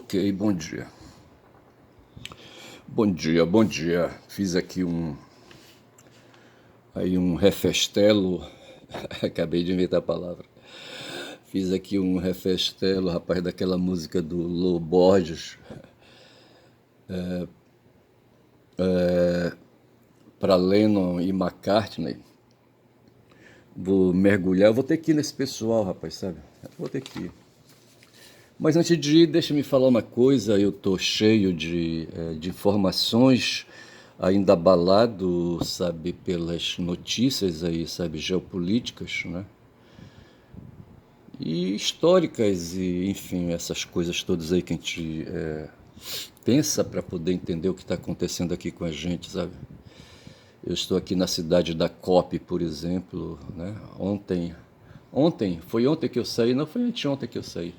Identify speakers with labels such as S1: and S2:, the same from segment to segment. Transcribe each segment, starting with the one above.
S1: Ok, bom dia. Bom dia, bom dia. Fiz aqui um refestelo, acabei de inventar a palavra. Fiz aqui um refestelo, rapaz, daquela música do Lô Borges, para Lennon e McCartney. Vou mergulhar, eu vou ter que ir nesse pessoal, rapaz, sabe? Vou ter que ir. Mas antes de ir, deixa-me falar uma coisa, eu estou cheio de informações, ainda abalado, sabe, pelas notícias aí, sabe, geopolíticas, né? E históricas, e enfim, essas coisas todas aí que a gente pensa para poder entender o que está acontecendo aqui com a gente, sabe? Eu estou aqui na cidade da COP, por exemplo, né? Foi ontem que eu saí, não foi anteontem que eu saí.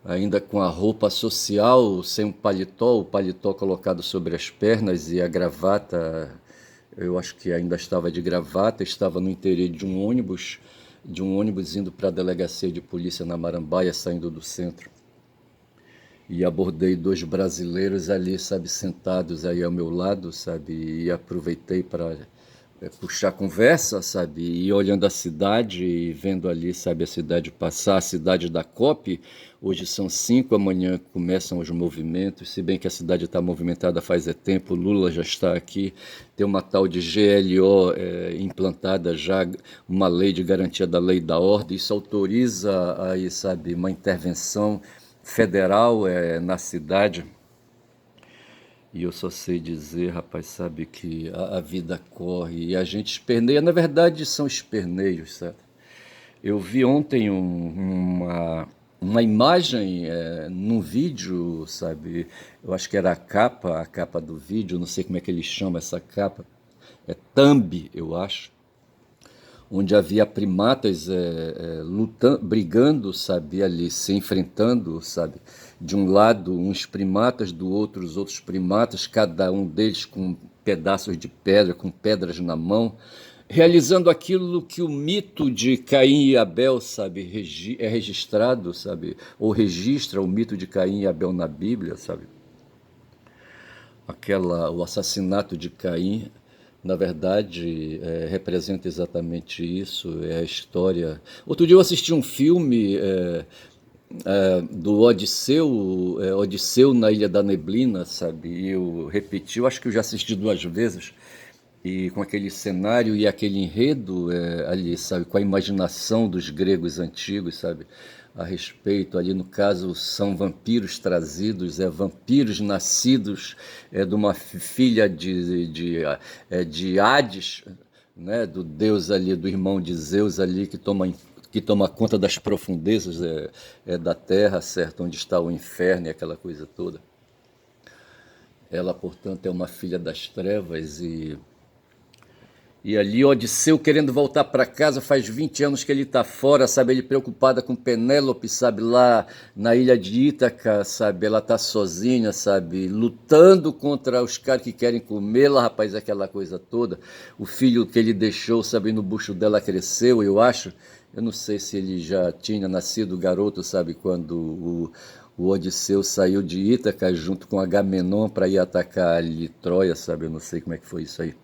S1: Ainda com a roupa social, sem um paletó, o paletó colocado sobre as pernas e a gravata, eu acho que ainda estava de gravata, estava no interior de um ônibus indo para a delegacia de polícia na Marambaia, saindo do centro. E abordei dois brasileiros ali, sabe, sentados aí ao meu lado, sabe, e aproveitei para puxar conversa, sabe, e olhando a cidade e vendo ali, sabe, a cidade passar, a cidade da COP. Hoje são 5, amanhã começam os movimentos, se bem que a cidade está movimentada faz tempo, Lula já está aqui, tem uma tal de GLO implantada já, uma lei de garantia da lei da ordem, isso autoriza aí, sabe, uma intervenção federal na cidade. E eu só sei dizer, rapaz, sabe, que a vida corre e a gente esperneia. Na verdade, são esperneios, sabe? Eu vi ontem uma imagem num vídeo, sabe? Eu acho que era a capa do vídeo, não sei como é que eles chamam essa capa. É thumb, eu acho, onde havia primatas lutando, brigando, sabe, ali, se enfrentando, sabe, de um lado uns primatas, do outro os outros primatas, cada um deles com pedaços de pedra, com pedras na mão, realizando aquilo que o mito de Caim e Abel, sabe, é registrado, sabe, ou registra o mito de Caim e Abel na Bíblia, sabe, o assassinato de Caim, na verdade, representa exatamente isso, é a história. Outro dia eu assisti um filme do Odisseu, Odisseu na Ilha da Neblina, sabe? E eu repeti, eu acho que eu já assisti 2 vezes, e com aquele cenário e aquele enredo ali, sabe? Com a imaginação dos gregos antigos, sabe? A respeito, ali no caso, são vampiros trazidos, vampiros nascidos de uma filha de Hades, né? Do deus ali, do irmão de Zeus ali, que toma conta das profundezas da terra, certo? Onde está o inferno e aquela coisa toda. Ela, portanto, é uma filha das trevas e ali Odisseu querendo voltar para casa, faz 20 anos que ele está fora, sabe, ele preocupada com Penélope, sabe, lá na ilha de Ítaca, sabe, ela está sozinha, sabe, lutando contra os caras que querem comê-la, rapaz, aquela coisa toda. O filho que ele deixou, sabe, no bucho dela cresceu, eu não sei se ele já tinha nascido garoto, sabe, quando o Odisseu saiu de Ítaca junto com Agamenon para ir atacar ali Troia, sabe, eu não sei como é que foi isso aí.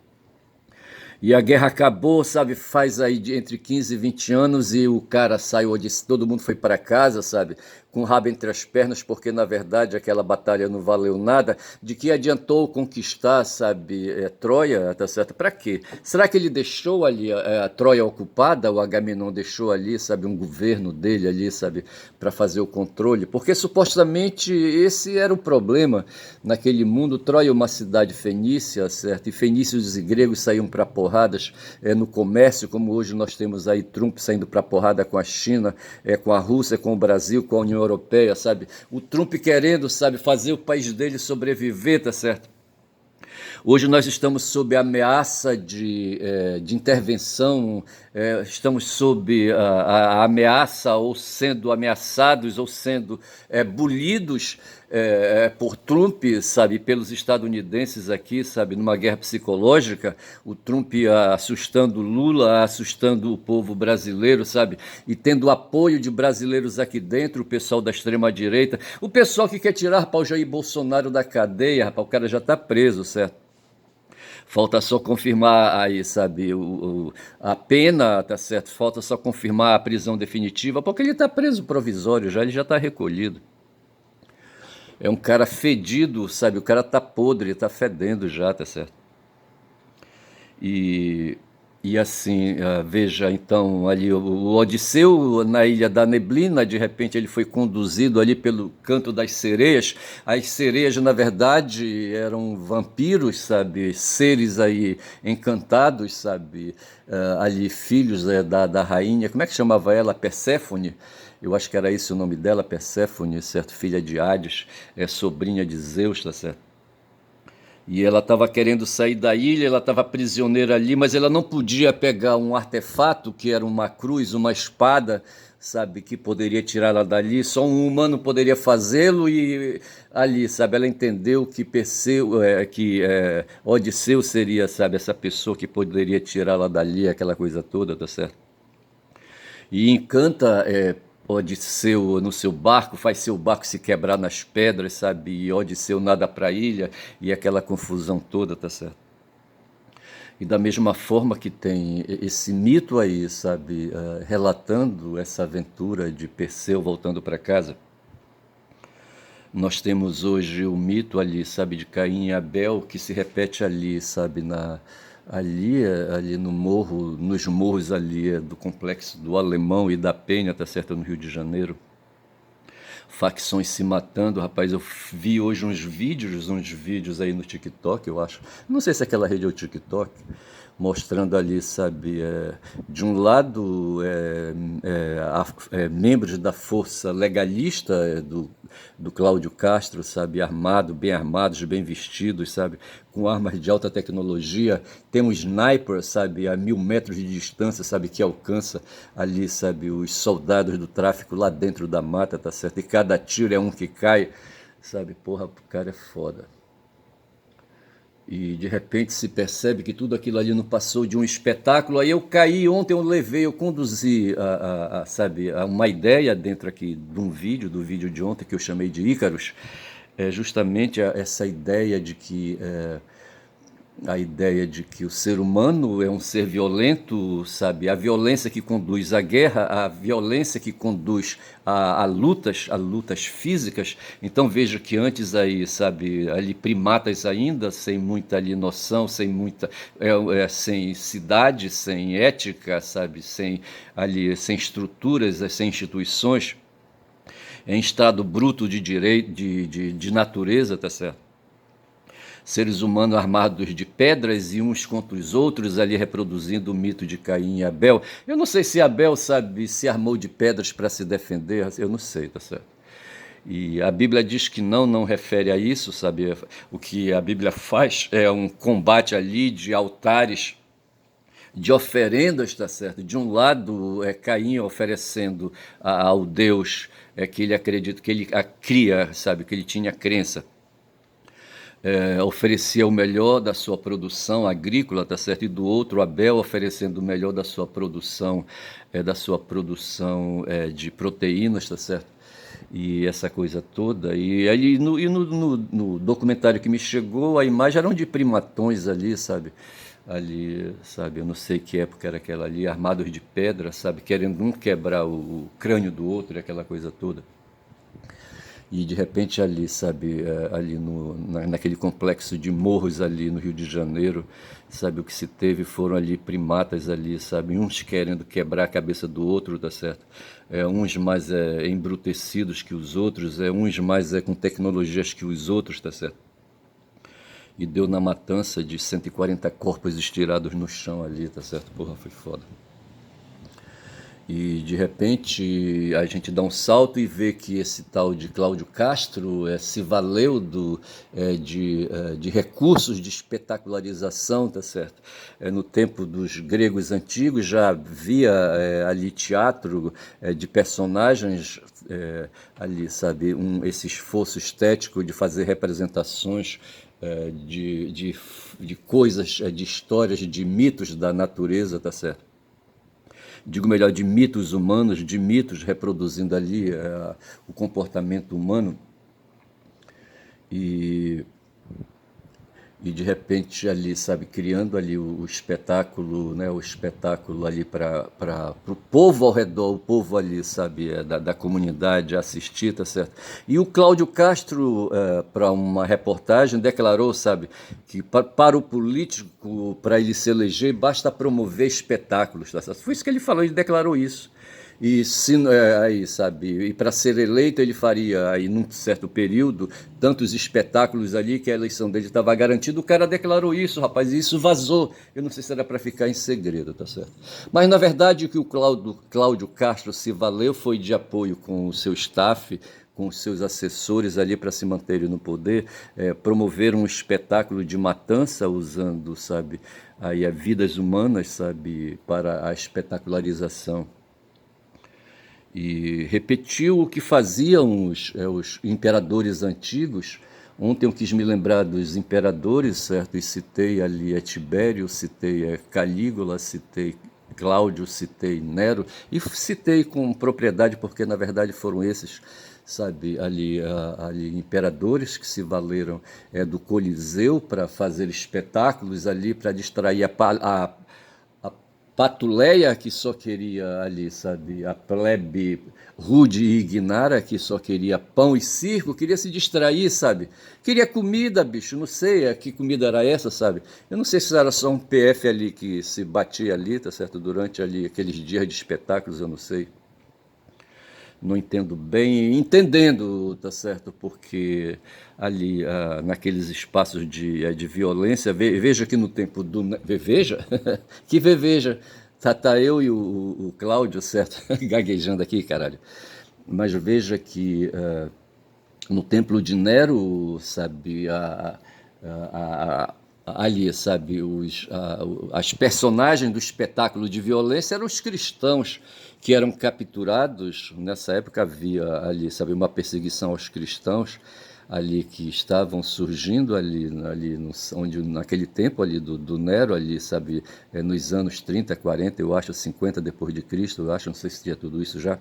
S1: E a guerra acabou, sabe, faz aí entre 15 e 20 anos e o cara saiu, todo mundo foi para casa, sabe, com o rabo entre as pernas, porque na verdade aquela batalha não valeu nada. De que adiantou conquistar, sabe, Troia, tá certo? Para quê? Será que ele deixou ali a Troia ocupada, o Agamenon deixou ali, sabe, um governo dele ali, sabe, para fazer o controle? Porque supostamente esse era o problema naquele mundo. Troia é uma cidade fenícia, certo? E fenícios e gregos saíam para porradas no comércio, como hoje nós temos aí Trump saindo para porrada com a China, com a Rússia, com o Brasil, com a União Europeia, sabe? O Trump querendo, sabe, fazer o país dele sobreviver, tá certo? Hoje nós estamos sob a ameaça de intervenção estamos sob a ameaça, ou sendo ameaçados, ou sendo bulidos por Trump, sabe, pelos estadunidenses aqui, sabe, numa guerra psicológica, o Trump assustando Lula, assustando o povo brasileiro, sabe, e tendo apoio de brasileiros aqui dentro, o pessoal da extrema-direita, o pessoal que quer tirar, rapaz, o Jair Bolsonaro da cadeia, rapaz, o cara já está preso, certo? Falta só confirmar aí, sabe, a pena, tá certo? Falta só confirmar a prisão definitiva, porque ele está preso provisório já, ele já está recolhido. É um cara fedido, sabe? O cara tá podre, tá fedendo já, tá certo? E, e assim, veja, então, ali o Odisseu na Ilha da Neblina, de repente ele foi conduzido ali pelo canto das sereias. As sereias, na verdade, eram vampiros, sabe? Seres aí encantados, sabe? Ali, filhos da rainha, como é que chamava ela? Perséfone? Eu acho que era esse o nome dela, Perséfone, certo? Filha de Hades, sobrinha de Zeus, tá certo? E ela estava querendo sair da ilha, ela estava prisioneira ali, mas ela não podia pegar um artefato, que era uma cruz, uma espada, sabe, que poderia tirá-la dali. Só um humano poderia fazê-lo e ali, sabe, ela entendeu que Odisseu seria, sabe, essa pessoa que poderia tirá-la dali, aquela coisa toda, tá certo? E encanta Odisseu no seu barco, faz seu barco se quebrar nas pedras, sabe? E Odisseu nada para a ilha e aquela confusão toda, tá certo? E da mesma forma que tem esse mito aí, sabe, relatando essa aventura de Perseu voltando para casa, nós temos hoje o mito ali, sabe, de Caim e Abel, que se repete ali, sabe, ali no morro, nos morros ali do complexo do Alemão e da Penha, tá certo, no Rio de Janeiro. Facções se matando, rapaz, eu vi hoje uns vídeos aí no TikTok, eu acho. Não sei se aquela rede é o TikTok, mostrando ali, sabe, de um lado membros da força legalista do Cláudio Castro, sabe, bem armados, bem vestidos, sabe, com armas de alta tecnologia, tem um sniper, sabe, a 1.000 metros de distância, sabe, que alcança ali, sabe, os soldados do tráfico lá dentro da mata, tá certo, e cada tiro é um que cai, sabe, porra, o cara é foda. E de repente se percebe que tudo aquilo ali não passou de um espetáculo. Aí eu caí ontem, eu conduzi sabe, a uma ideia dentro aqui de um vídeo, do vídeo de ontem que eu chamei de Ícaros, justamente essa ideia de que o ser humano é um ser violento, sabe? A violência que conduz à guerra, a violência que conduz a lutas físicas. Então veja que antes aí, sabe, ali primatas ainda, sem muita ali noção, sem cidade, sem ética, sabe, sem estruturas, sem instituições, em estado bruto de direito, de natureza, tá certo? Seres humanos armados de pedras e uns contra os outros, ali reproduzindo o mito de Caim e Abel. Eu não sei se Abel, sabe, se armou de pedras para se defender, eu não sei, tá certo? E a Bíblia diz que não refere a isso, sabe? O que a Bíblia faz é um combate ali de altares, de oferendas, tá certo? De um lado é Caim oferecendo ao Deus que ele acredita, que ele cria, sabe? Que ele tinha crença. Oferecia o melhor da sua produção agrícola, tá certo? E do outro, Abel oferecendo o melhor da sua produção, de proteínas, tá certo? E essa coisa toda. E aí no documentário que me chegou, a imagem eram de primatões ali, sabe? Ali, sabe, eu não sei que época era aquela ali, armados de pedra, sabe? Querendo um quebrar o crânio do outro, aquela coisa toda. E de repente ali, sabe, ali naquele complexo de morros ali no Rio de Janeiro, sabe, o que se teve foram ali primatas ali, sabe, uns querendo quebrar a cabeça do outro, tá certo? Uns mais embrutecidos que os outros, uns mais com tecnologias que os outros, tá certo? E deu na matança de 140 corpos estirados no chão ali, tá certo? Porra, foi foda. E de repente a gente dá um salto e vê que esse tal de Cláudio Castro se valeu de recursos de espetacularização, tá certo? No tempo dos gregos antigos já havia ali teatro de personagens ali, sabe, esse esforço estético de fazer representações de coisas, de histórias, de mitos da natureza, tá certo? Digo melhor, de mitos humanos, de mitos reproduzindo ali o comportamento humano e, e de repente ali, sabe, criando ali o espetáculo, né, o espetáculo ali para o povo ao redor, o povo ali, sabe, da comunidade assistir, tá certo? E o Cláudio Castro, para uma reportagem, declarou, sabe, que para o político, para ele se eleger, basta promover espetáculos, tá certo? Foi isso que ele falou, ele declarou isso. E se aí, sabe, e para ser eleito ele faria aí num certo período tantos espetáculos ali que a eleição dele estava garantida. O cara declarou isso, rapaz, e isso vazou. Eu não sei se era para ficar em segredo, tá certo? Mas na verdade o que o Cláudio Castro se valeu foi de apoio com o seu staff, com os seus assessores ali para se manterem no poder, promover um espetáculo de matança usando, sabe, aí as vidas humanas, sabe, para a espetacularização e repetiu o que faziam os imperadores antigos. Ontem eu quis me lembrar dos imperadores, certo? E citei ali Tibério, citei Calígula, citei Cláudio, citei Nero, e citei com propriedade porque na verdade foram esses, sabe, ali imperadores que se valeram do Coliseu para fazer espetáculos ali, para distrair a Patuleia, que só queria ali, sabe, a plebe rude e ignara, que só queria pão e circo, queria se distrair, sabe? Queria comida, bicho, não sei que comida era essa, sabe? Eu não sei se era só um PF ali que se batia ali, tá certo? Durante ali aqueles dias de espetáculos, eu não sei. Não entendo bem, entendendo, tá certo? Porque ali, naqueles espaços de violência, veja que no tempo do. Veja? Que veja. Tá eu e o Cláudio, certo? Gaguejando aqui, caralho. Mas veja que no templo de Nero, sabe, ali, sabe, as personagens do espetáculo de violência eram os cristãos que eram capturados. Nessa época havia ali, sabe, uma perseguição aos cristãos ali que estavam surgindo ali onde naquele tempo ali do Nero ali, sabe, nos anos 30, 40, eu acho, 50 depois de Cristo, eu acho, não sei se tinha tudo isso já,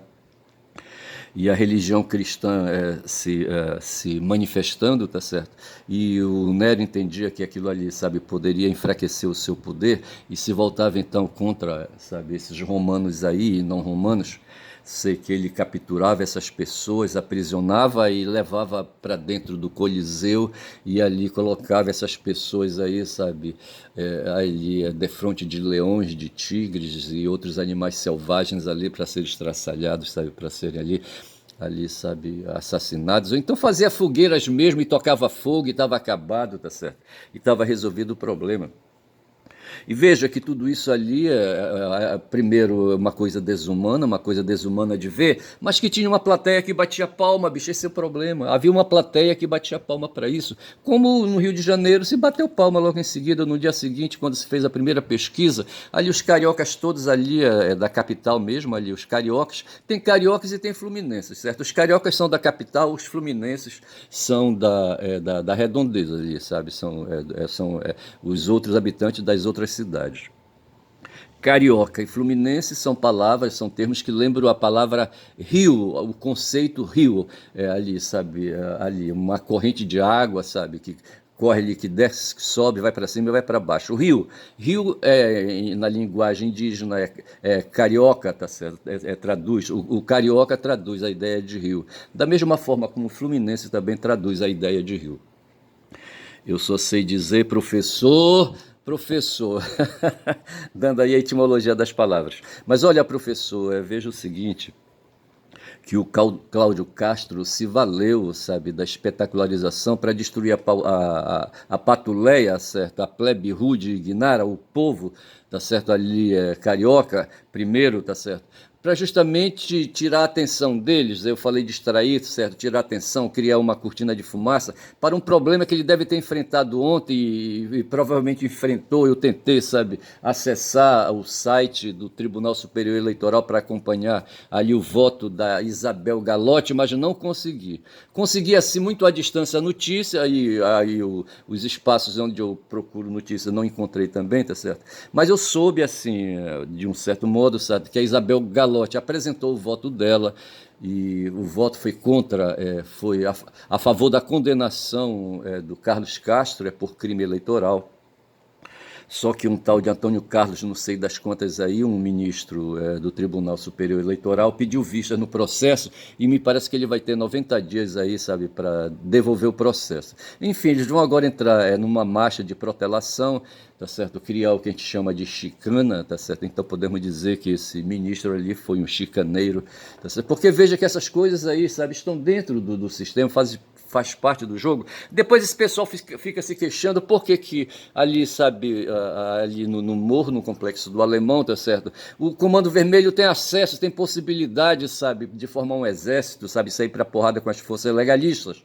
S1: e a religião cristã se manifestando, tá certo? E o Nero entendia que aquilo ali, sabe, poderia enfraquecer o seu poder e se voltava então contra, sabe, esses romanos aí e não romanos. Sei que ele capturava essas pessoas, aprisionava e levava para dentro do Coliseu e ali colocava essas pessoas aí, sabe, ali defronte de leões, de tigres e outros animais selvagens ali para serem estraçalhados, sabe, para serem ali, sabe, assassinados. Ou então fazia fogueiras mesmo e tocava fogo e estava acabado, tá certo? E estava resolvido o problema. E veja que tudo isso ali primeiro, uma coisa desumana de ver, mas que tinha uma plateia que batia palma, bicho, esse é o problema. Havia uma plateia que batia palma para isso. Como no Rio de Janeiro se bateu palma logo em seguida, no dia seguinte, quando se fez a primeira pesquisa, ali os cariocas todos ali, da capital mesmo, ali os cariocas, tem cariocas e tem fluminenses, certo? Os cariocas são da capital, os fluminenses são da redondeza ali, sabe? São os outros habitantes das outras cidades. Carioca e fluminense são palavras, são termos que lembram a palavra rio, o conceito rio, ali, sabe, ali, uma corrente de água, sabe, que corre ali, que desce, que sobe, vai para cima e vai para baixo. O rio na linguagem indígena carioca, tá certo? Traduz, o carioca traduz a ideia de rio. Da mesma forma como o fluminense também traduz a ideia de rio. Eu só sei dizer professor, dando aí a etimologia das palavras. Mas olha, professor, veja o seguinte, que o Cláudio Castro se valeu, sabe, da espetacularização para destruir a patuleia, certo? A plebe rude e ignara, o povo, tá certo, ali carioca, primeiro, tá certo? para justamente tirar a atenção deles. Eu falei distrair, certo? Tirar a atenção, criar uma cortina de fumaça para um problema que ele deve ter enfrentado ontem e provavelmente enfrentou. Eu tentei, sabe, acessar o site do Tribunal Superior Eleitoral para acompanhar ali o voto da Isabel Galotti, mas não consegui. Consegui assim muito à distância a notícia, os espaços onde eu procuro notícia não encontrei também, tá certo? Mas eu soube assim, de um certo modo, sabe, que a Isabel Galotti apresentou o voto dela e o voto foi contra, foi a favor da condenação do Carlos Castro por crime eleitoral. Só que um tal de Antônio Carlos, não sei das contas aí, um ministro do Tribunal Superior Eleitoral, pediu vista no processo e me parece que ele vai ter 90 dias aí, sabe, para devolver o processo. Enfim, eles vão agora entrar numa marcha de protelação, tá certo? Criar o que a gente chama de chicana, tá certo? Então podemos dizer que esse ministro ali foi um chicaneiro, tá certo? Porque veja que essas coisas aí, sabe, estão dentro do sistema, faz parte do jogo. Depois esse pessoal fica se queixando por que ali, sabe, ali no morro, no complexo do Alemão, tá certo? O Comando Vermelho tem acesso, tem possibilidade, sabe, de formar um exército, sabe, sair pra porrada com as forças legalistas.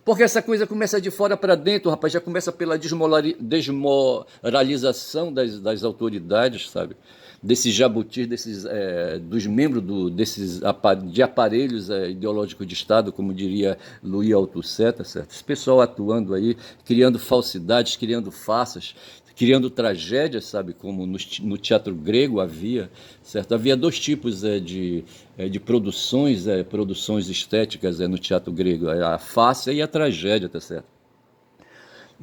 S1: Porque essa coisa começa de fora para dentro, rapaz, já começa pela desmoralização das autoridades, sabe? Desses jabutis, dos membros de aparelhos ideológicos de Estado, como diria Louis Althusser, tá certo? Esse pessoal atuando aí, criando falsidades, criando farsas, criando tragédias, sabe, como no teatro grego havia, certo? Havia dois tipos de produções estéticas no teatro grego, a farsa e a tragédia, tá certo?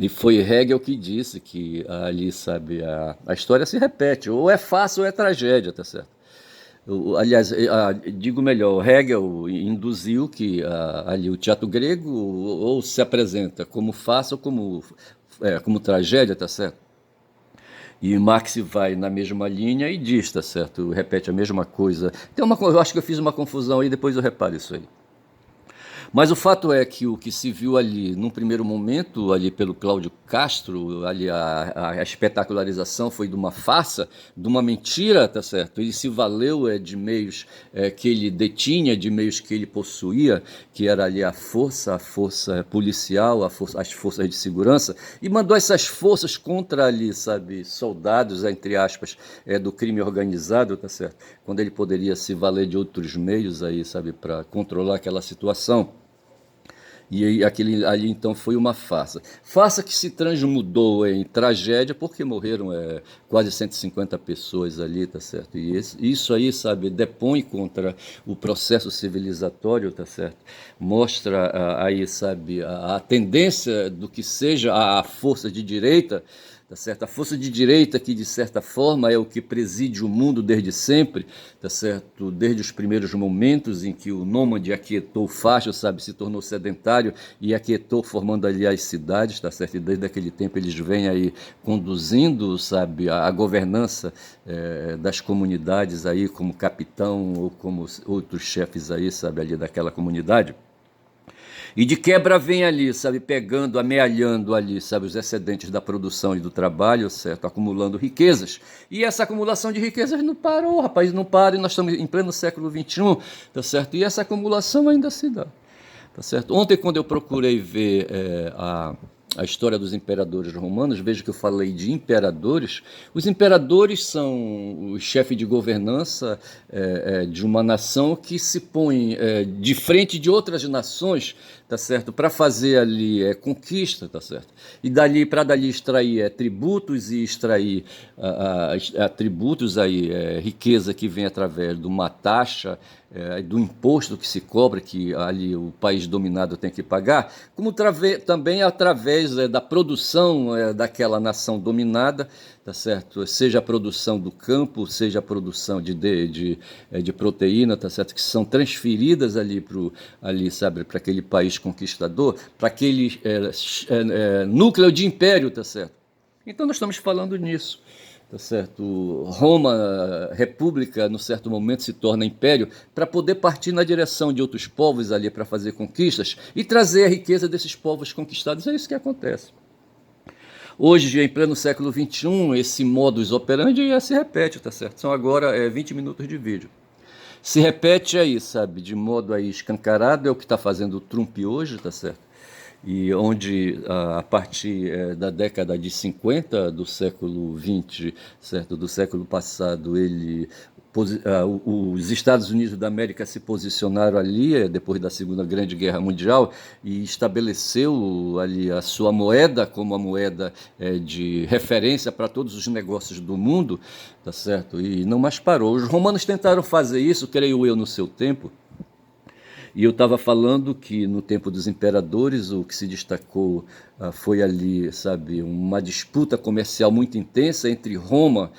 S1: E foi Hegel que disse que ali, sabe, a história se repete, ou é farsa ou é tragédia, tá certo? Aliás, digo melhor, Hegel induziu que ali o teatro grego ou se apresenta como farsa ou como tragédia, tá certo? E Marx vai na mesma linha e diz, tá certo? Repete a mesma coisa. Eu acho que eu fiz uma confusão aí, depois eu reparo isso aí. Mas o fato é que o que se viu ali, num primeiro momento, ali pelo Cláudio Castro, ali a espetacularização foi de uma farsa, de uma mentira, tá certo? Ele se valeu de meios que ele detinha, de meios que ele possuía, que era ali a força policial, as forças de segurança, e mandou essas forças contra ali, sabe, soldados, entre aspas, do crime organizado, tá certo? Quando ele poderia se valer de outros meios aí, sabe, para controlar aquela situação. E aquele ali então foi uma farsa. Farsa que se transmudou em tragédia porque morreram quase 150 pessoas ali, tá certo? E isso aí, sabe, depõe contra o processo civilizatório, tá certo? Mostra aí, sabe, a tendência do que seja a força de direita, tá certo? A força de direita que, de certa forma, é o que preside o mundo desde sempre, tá certo? Desde os primeiros momentos em que o nômade aquietou o facho, sabe? Se tornou sedentário e aquietou, formando ali as cidades, tá certo? E desde aquele tempo eles vêm aí conduzindo, sabe, a governança das comunidades aí como capitão ou como outros chefes aí, sabe, ali daquela comunidade. E de quebra vem ali, sabe, pegando, amealhando ali, sabe, os excedentes da produção e do trabalho, certo, acumulando riquezas. E essa acumulação de riquezas não parou, rapaz, não para, e nós estamos em pleno século XXI, tá certo? E essa acumulação ainda se dá, tá certo? Ontem, quando eu procurei ver a história dos imperadores romanos, veja que eu falei de imperadores. Os imperadores são o chefe de governança de uma nação que se põe de frente de outras nações, tá certo, para fazer ali conquista, tá certo, e para dali extrair tributos e extrair tributos aí, riqueza que vem através de uma taxa, do imposto que se cobra, que ali o país dominado tem que pagar, como também através da produção daquela nação dominada, tá certo? Seja a produção do campo, seja a produção de proteína, tá certo? Que são transferidas ali sabe, para aquele país conquistador, para aquele núcleo de império, tá certo? Então nós estamos falando nisso. Tá certo? Roma, república, no certo momento se torna império para poder partir na direção de outros povos ali para fazer conquistas e trazer a riqueza desses povos conquistados. É isso que acontece. Hoje, em pleno século XXI, esse modus operandi se repete, tá certo? São agora 20 minutos de vídeo. se repete aí, sabe, de modo aí escancarado, é o que está fazendo o Trump hoje, tá certo? E onde, a partir da década de 50 do século XX, certo, do século passado, os Estados Unidos da América se posicionaram ali, depois da Segunda Grande Guerra Mundial, e estabeleceu ali a sua moeda como a moeda de referência para todos os negócios do mundo, tá certo? E não mais parou. Os romanos tentaram fazer isso, creio eu, no seu tempo. E eu estava falando que no tempo dos imperadores o que se destacou foi ali, sabe, uma disputa comercial muito intensa entre Roma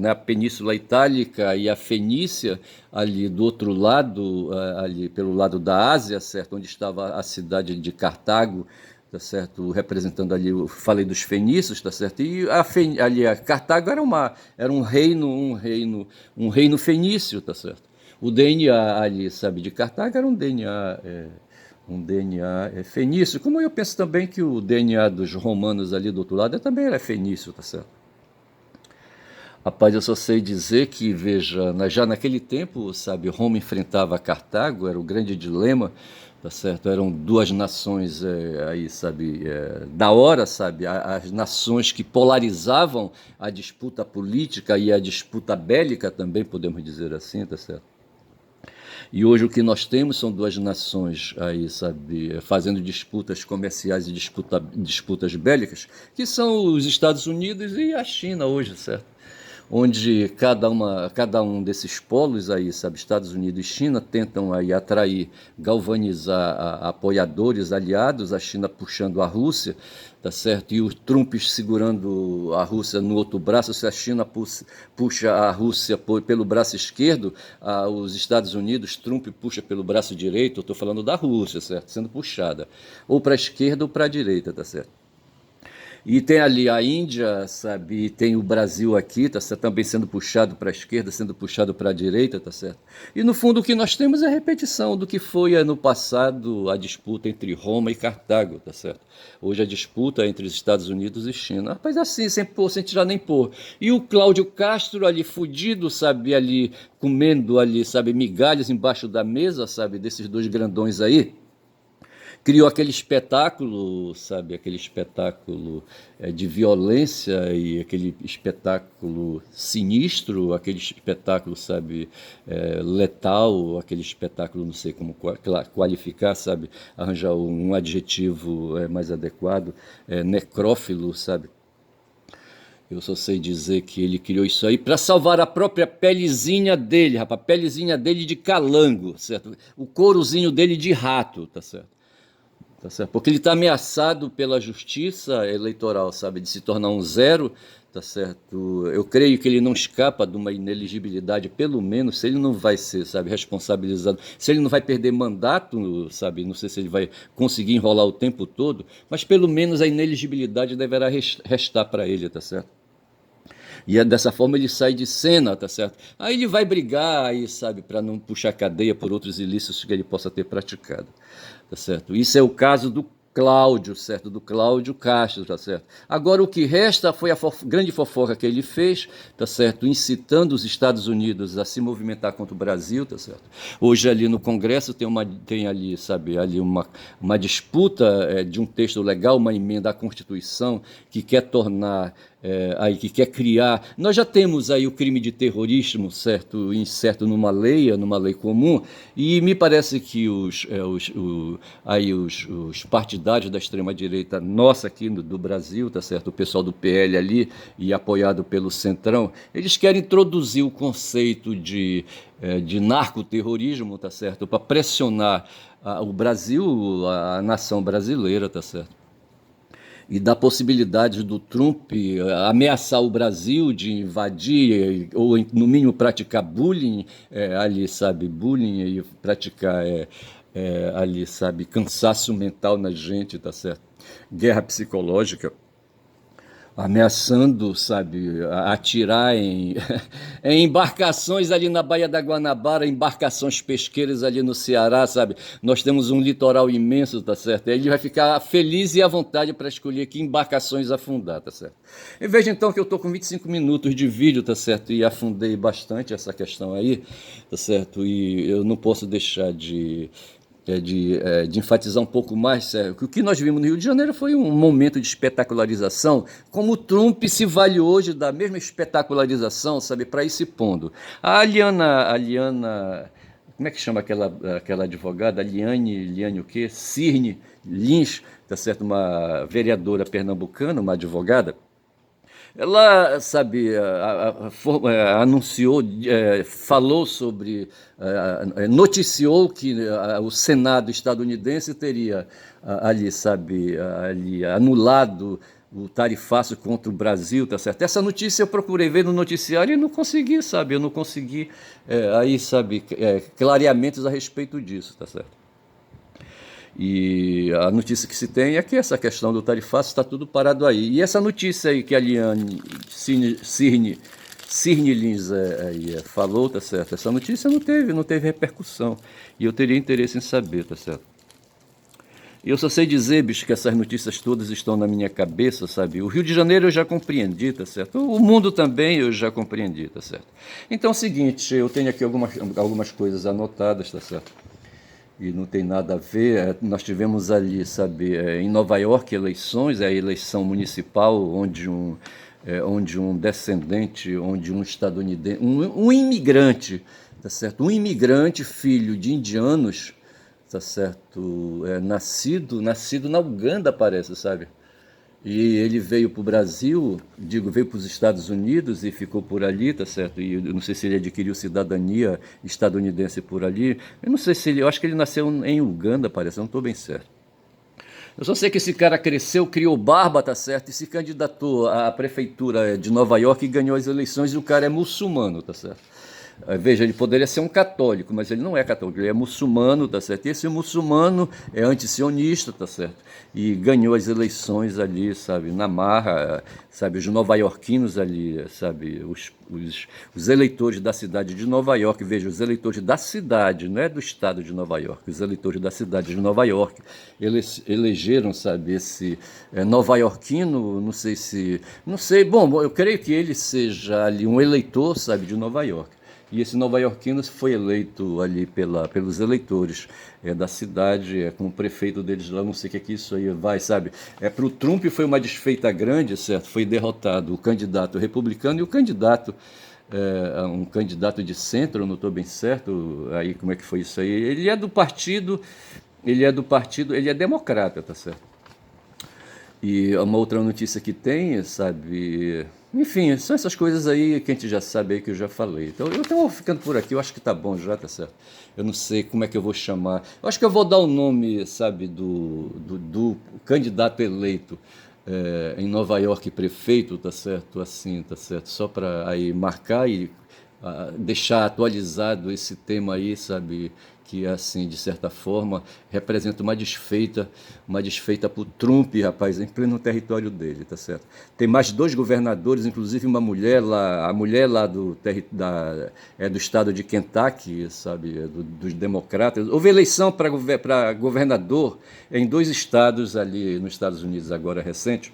S1: na Península Itálica e a Fenícia, ali do outro lado, ali pelo lado da Ásia, certo, onde estava a cidade de Cartago, tá certo, representando ali, eu falei dos fenícios, tá certo, e ali a Cartago era um reino fenício, tá certo. O DNA ali, sabe, de Cartago era um DNA fenício, como eu penso também que o DNA dos romanos ali do outro lado também era fenício, tá certo? Rapaz, eu só sei dizer que, veja, já naquele tempo, sabe, Roma enfrentava Cartago, era o grande dilema, tá certo? Eram duas nações aí, sabe, da hora, sabe, as nações que polarizavam a disputa política e a disputa bélica também, podemos dizer assim, tá certo? E hoje o que nós temos são duas nações aí, sabe, fazendo disputas comerciais e disputas bélicas, que são os Estados Unidos e a China hoje, certo? Onde cada um desses polos aí, sabe, Estados Unidos e China, tentam aí atrair, galvanizar apoiadores, aliados, a China puxando a Rússia, tá certo? E os Trumps segurando a Rússia no outro braço. Se a China puxa a Rússia pelo braço esquerdo, os Estados Unidos, Trump puxa pelo braço direito, eu estou falando da Rússia, certo? Sendo puxada, ou para a esquerda ou para a direita, tá certo? E tem ali a Índia, sabe? E tem o Brasil aqui, tá certo? Também sendo puxado para a esquerda, sendo puxado para a direita, tá certo? E no fundo o que nós temos é a repetição do que foi no passado a disputa entre Roma e Cartago, tá certo? Hoje a disputa entre os Estados Unidos e China. Rapaz, assim, sem pôr, sem tirar nem pôr. E o Cláudio Castro ali fudido, sabe? Ali comendo ali, sabe? Migalhas embaixo da mesa, sabe? Desses dois grandões aí, criou aquele espetáculo, sabe, aquele espetáculo de violência e aquele espetáculo sinistro, aquele espetáculo, sabe, letal, aquele espetáculo, não sei como qualificar, sabe, arranjar um adjetivo mais adequado, necrófilo, sabe. Eu só sei dizer que ele criou isso aí para salvar a própria pelezinha dele, rapaz, a pelezinha dele de calango, certo? O courozinho dele de rato, tá certo? Tá certo? Porque ele está ameaçado pela justiça eleitoral, sabe, de se tornar um zero, tá certo? Eu creio que ele não escapa de uma ineligibilidade, pelo menos, se ele não vai ser, sabe, responsabilizado, se ele não vai perder mandato, sabe, não sei se ele vai conseguir enrolar o tempo todo, mas pelo menos a ineligibilidade deverá restar para ele, tá certo? E dessa forma ele sai de cena, tá certo? Aí ele vai brigar, aí, sabe, para não puxar cadeia por outros ilícitos que ele possa ter praticado, tá certo? Isso é o caso do Cláudio, certo? Do Cláudio Castro, tá certo? Agora o que resta foi a grande fofoca que ele fez, tá certo? Incitando os Estados Unidos a se movimentar contra o Brasil, tá certo? Hoje ali no Congresso tem ali, sabe, ali uma disputa de um texto legal, uma emenda à Constituição que quer tornar aí que quer criar. Nós já temos aí o crime de terrorismo, certo, incerto numa lei comum, e me parece que os partidários da extrema-direita nossa aqui do Brasil, tá certo, o pessoal do PL ali, e apoiado pelo Centrão, eles querem introduzir o conceito de narcoterrorismo, tá certo, para pressionar o Brasil, a nação brasileira, tá certo? E da possibilidade do Trump ameaçar o Brasil de invadir ou no mínimo praticar bullying ali, sabe, bullying e praticar ali, sabe, cansaço mental na gente, tá certo? Guerra psicológica. ameaçando, sabe, atirar em, em embarcações ali na Baía da Guanabara, embarcações pesqueiras ali no Ceará, sabe? Nós temos um litoral imenso, tá certo? Ele vai ficar feliz e à vontade para escolher que embarcações afundar, tá certo? E veja então que eu estou com 25 minutos de vídeo, tá certo? E afundei bastante essa questão aí, tá certo? E eu não posso deixar de enfatizar um pouco mais, sério, que o que nós vimos no Rio de Janeiro foi um momento de espetacularização, como o Trump se vale hoje da mesma espetacularização, sabe, para ir se pondo. A Liana, como é que chama aquela advogada? Liane o quê? Cirne Lins, tá certo? Uma vereadora pernambucana, uma advogada, ela, sabe, anunciou, falou sobre, noticiou que o Senado estadunidense teria ali, sabe, ali anulado o tarifaço contra o Brasil, tá certo? Essa notícia eu procurei ver no noticiário e não consegui, sabe, eu não consegui, aí, sabe, clareamentos a respeito disso, tá certo? E a notícia que se tem é que essa questão do tarifaço está tudo parado aí. E essa notícia aí que a Liane Cirne Lins falou, tá certo? Essa notícia não teve repercussão. E eu teria interesse em saber, tá certo? E eu só sei dizer, bicho, que essas notícias todas estão na minha cabeça, sabe? O Rio de Janeiro eu já compreendi, tá certo? O mundo também eu já compreendi, tá certo? Então é o seguinte, eu tenho aqui algumas coisas anotadas, tá certo? E não tem nada a ver. Nós tivemos ali, sabe, em Nova York eleições, a eleição municipal, onde um descendente, onde um estadunidense, um imigrante, tá certo? Um imigrante, filho de indianos, tá certo? Nascido na Uganda, parece, sabe? E ele veio para o Brasil, veio para os Estados Unidos e ficou por ali, tá certo? E eu não sei se ele adquiriu cidadania estadunidense por ali. Eu não sei se ele, eu acho que ele nasceu em Uganda, parece, eu não estou bem certo. Eu só sei que esse cara cresceu, criou barba, tá certo? E se candidatou à prefeitura de Nova York e ganhou as eleições e o cara é muçulmano, tá certo? Veja, ele poderia ser um católico, mas ele não é católico, ele é muçulmano, tá certo? E esse muçulmano é antisionista, tá certo? E ganhou as eleições ali, sabe, na marra, sabe, os nova-iorquinos ali, sabe, os eleitores da cidade de Nova York, veja, os eleitores da cidade, não é do estado de Nova York, os eleitores da cidade de Nova York, eles elegeram, sabe, esse nova-iorquino, não sei, bom, eu creio que ele seja ali um eleitor, sabe, de Nova York. E esse nova-iorquino foi eleito ali pelos eleitores da cidade, como prefeito deles lá, não sei o que é que isso aí vai, sabe? Para o Trump foi uma desfeita grande, certo? Foi derrotado o candidato republicano e o candidato, um candidato de centro, não estou bem certo, aí como é que foi isso aí? Ele é democrata, tá certo? E uma outra notícia que tem, sabe? Enfim, são essas coisas aí que a gente já sabe aí que eu já falei. Então eu estou ficando por aqui, eu acho que tá bom já, tá certo? Eu não sei como é que eu vou chamar. Eu acho que eu vou dar o nome, sabe, do candidato eleito em Nova York, prefeito, tá certo? Assim, tá certo? Só para aí marcar e deixar atualizado esse tema aí, sabe? Que assim, de certa forma, representa uma desfeita para o Trump, rapaz, em pleno território dele, tá certo? Tem mais dois governadores, inclusive uma mulher lá, a mulher lá do estado de Kentucky, sabe, dos democratas. Houve eleição para governador em dois estados ali nos Estados Unidos agora recente.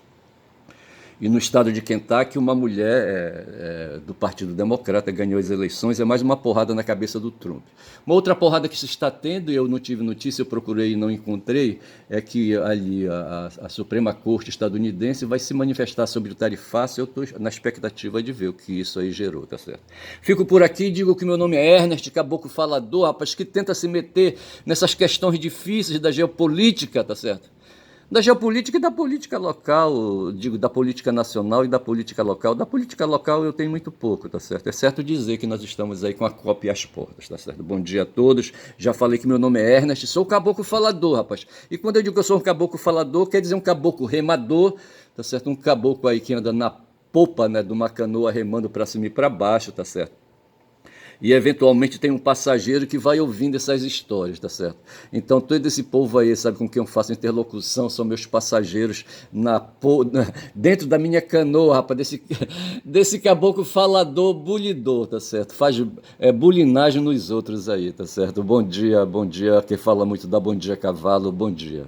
S1: E no estado de Kentucky, uma mulher do Partido Democrata ganhou as eleições. É mais uma porrada na cabeça do Trump. Uma outra porrada que se está tendo, e eu não tive notícia, eu procurei e não encontrei, é que ali a Suprema Corte estadunidense vai se manifestar sobre o tarifaço. Eu estou na expectativa de ver o que isso aí gerou, tá certo? Fico por aqui e digo que meu nome é Ernest, caboclo falador, rapaz, que tenta se meter nessas questões difíceis da geopolítica, tá certo? Da geopolítica e da política local, digo, da política nacional e da política local. Da política local eu tenho muito pouco, tá certo? É certo dizer que nós estamos aí com a Copa e as portas, tá certo? Bom dia a todos. Já falei que meu nome é Ernest, sou caboclo falador, rapaz. E quando eu digo que eu sou um caboclo falador, quer dizer um caboclo remador, tá certo? Um caboclo aí que anda na popa, né, de uma canoa remando para cima e para baixo, tá certo? e eventualmente tem um passageiro que vai ouvindo essas histórias, tá certo? Então todo esse povo aí, sabe, com quem eu faço interlocução, são meus passageiros dentro da minha canoa, rapaz, desse caboclo falador, bulidor, tá certo? Faz bulinagem nos outros aí, tá certo? Bom dia, quem fala muito dá bom dia cavalo, bom dia.